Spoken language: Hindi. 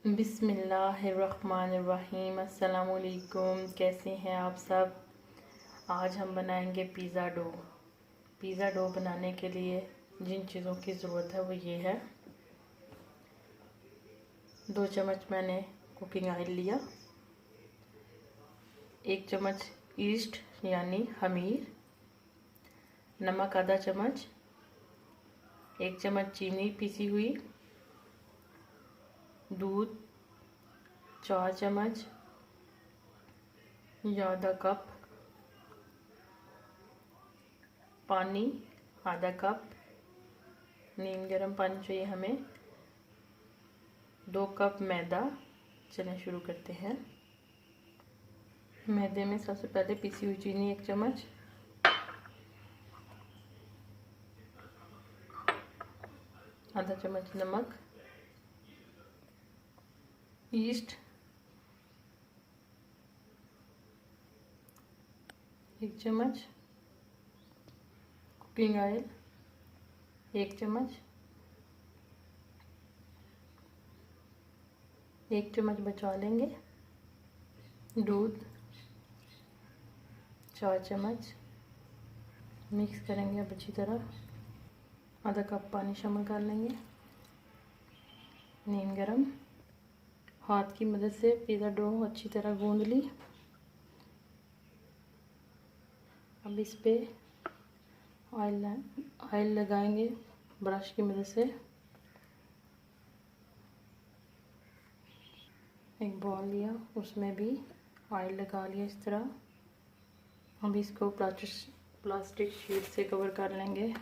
बिस्मिल्लाहिर्रहमानिर्रहीम। अस्सलाम वालेकुम। कैसे हैं आप सब। आज हम बनाएंगे पिज़्ज़ा डो। पिज़्ज़ा डो बनाने के लिए जिन चीज़ों की ज़रूरत है वो ये है। 2 चम्मच मैंने कुकिंग ऑयल लिया, 1 चम्मच ईस्ट यानी खमीर, नमक आधा चम्मच, 1 चम्मच चीनी पीसी हुई, दूध 4 चम्मच या आधा कप, पानी आधा कप, नीम गर्म पानी चाहिए हमें, 2 कप मैदा। चलें शुरू करते हैं। मैदे में सबसे पहले पीसी हुई चीनी 1 चम्मच, आधा चम्मच नमक, ईस्ट 1 चम्मच, कुकिंग ऑयल 1 चम्मच, 1 चम्मच बचा लेंगे, दूध 4 चम्मच। मिक्स करेंगे अब अच्छी तरह। आधा कप पानी शामिल कर लेंगे। नीम गरम। हाथ की मदद से पिज़्ज़ा डो अच्छी तरह गूंद ली। अब इस पे ऑयल लगाएंगे ब्रश की मदद से। एक बॉल लिया, उसमें भी ऑयल लगा लिया इस तरह। अब इसको प्लास्टिक शीट से कवर कर लेंगे।